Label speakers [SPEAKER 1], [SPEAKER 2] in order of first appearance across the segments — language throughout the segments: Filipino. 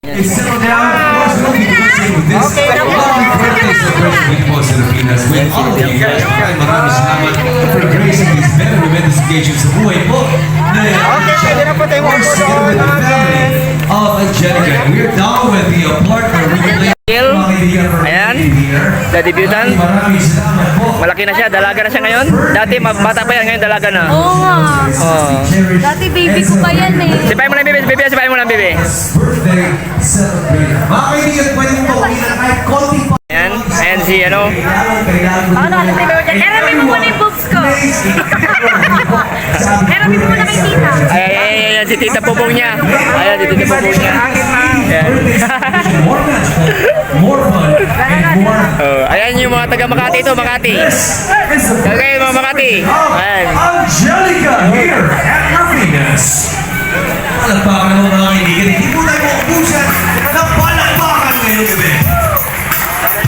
[SPEAKER 1] Settle down. Of course, we'll be finishing with this lovely birthday celebration with Boss Rufinas. With all of you guys, maraming salamat for gracing these very momentous occasions sa buhay po. Together with the family of Angelica. We're down with the partner we play.
[SPEAKER 2] Ayan, na-debutan. Malaki na siya, dalaga na siya ngayon. Dati bata pa yan, ngayon dalaga na.
[SPEAKER 3] Oo nga. Dati baby ko pa yan eh.
[SPEAKER 2] Sipahin mo lang, baby. Sipahin mo lang, baby. Ayan si ano.
[SPEAKER 3] Erami mo muna yung boobs ko. Erami mo muna kay tita.
[SPEAKER 2] Ayan, si tita Pupong niya. Ayan, si tita Pupong niya. Ayan yung mga taga Makati ito, Makati. Okay, mga Makati. Ayan.
[SPEAKER 1] Angelica here at Rufinas. Palakpakan naman mga kaibigan. Hindi po tayo maubusan ng palakpakan ngayong gabi.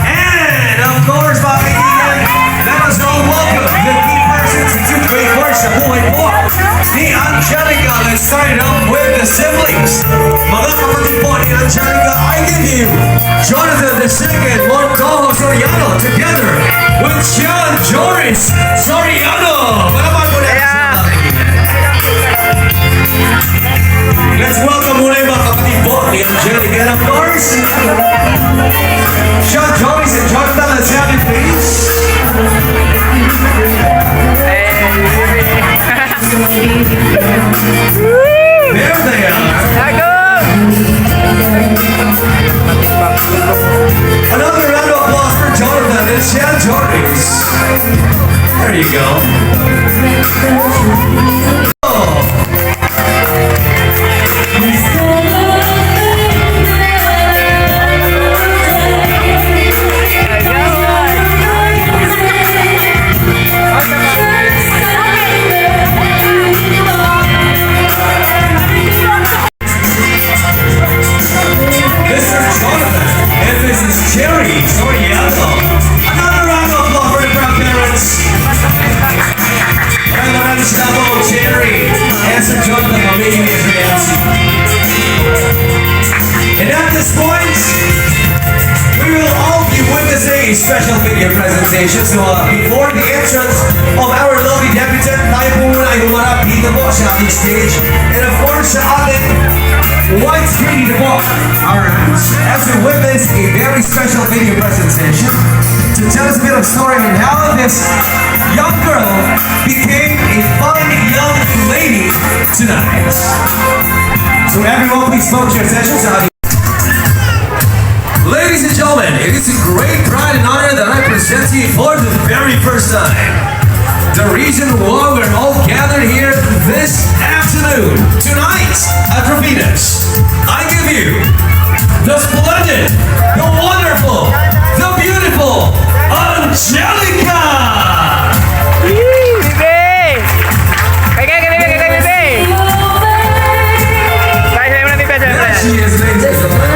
[SPEAKER 1] And of course, mga kaibigan, let us all welcome the key persons and two great words sa buhay po ni Angelica. Let's start it off with the siblings. Mga kapatid po ni Angelica, I give you Jonathan II Montojo Soriano together with John Joris Soriano. Malaman mo na yan. Let's welcome muna yung mga kapatid po ni Angelica. And of course, John Joris and Jonathan, let's have you please. There they are. Another round of applause for Jonathan and John Joris. There you go. And at this point, we will all be witnessing a special video presentation. So before the entrance of our lovely debutant, tayo po muna ay humarap dito po sa ating stage. And of course, sa ating widescreen dito po. Alright, as we witness a very special video presentation to tell us a bit of story on how this young girl became a fun young lady tonight. So everyone, please focus your attention to how Ladies and gentlemen, it is a great pride and honor that I present to you for the very first time. The reason why we're all gathered here this afternoon, tonight at Rufina's, I give you the splendid, the wonderful, the beautiful Angelica! There she is, ladies and gentlemen.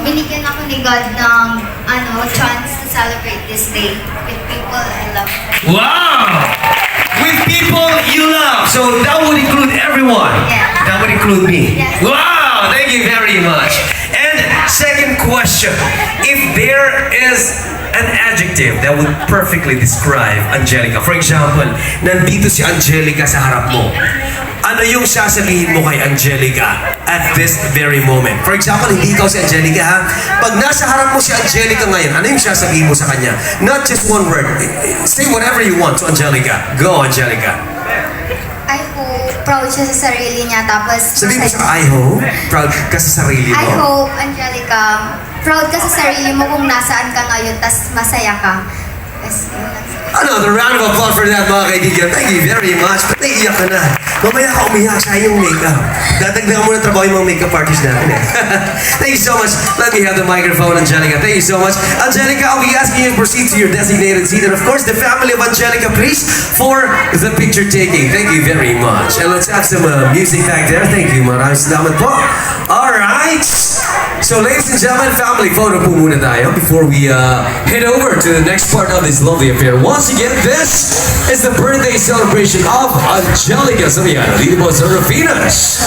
[SPEAKER 4] Binigyan ako ni God ng chance to celebrate this day with people I love.
[SPEAKER 1] Wow! With people you love. So that would include everyone.
[SPEAKER 4] Yeah.
[SPEAKER 1] That would include me.
[SPEAKER 4] Yes.
[SPEAKER 1] Wow! Thank you very much. And second question. If there is an adjective that would perfectly describe Angelica. For example, nandito si Angelica sa harap mo. Ano yung sasabihin mo kay Angelica at this very moment? For example, hindi ikaw si Angelica, ha? Pag nasa harap mo si Angelica ngayon, ano yung sasabihin mo sa kanya? Not just one word. Say whatever you want to Angelica. Go, Angelica.
[SPEAKER 4] I hope proud siya sa sarili niya. Tapos
[SPEAKER 1] Sabihin mo sa I hope, proud ka sa sarili mo.
[SPEAKER 4] I hope, Angelica, proud ka sa sarili mo kung nasaan ka ngayon, tas masaya ka. Yes,
[SPEAKER 1] Another round of applause for that, mga kaibigan. Thank you very much. Naiiyak ka na. Mamaya ka umiyak sa iyong makeup. Dadagdagan mo na trabaho yung mga makeup artist natin. Thank you so much. Let me have the microphone, Angelica. Thank you so much. Angelica, I'll be asking you to proceed to your designated seat. And of course, the family of Angelica, please, for the picture taking. Thank you very much. And let's have some music back there. Thank you, maraming salamat po. All right. So ladies and gentlemen, family photo po muna tayo before we head over to the next part of this lovely affair. Once again, this is the birthday celebration of Angelica Sabiano. Dito po sa Rufinas.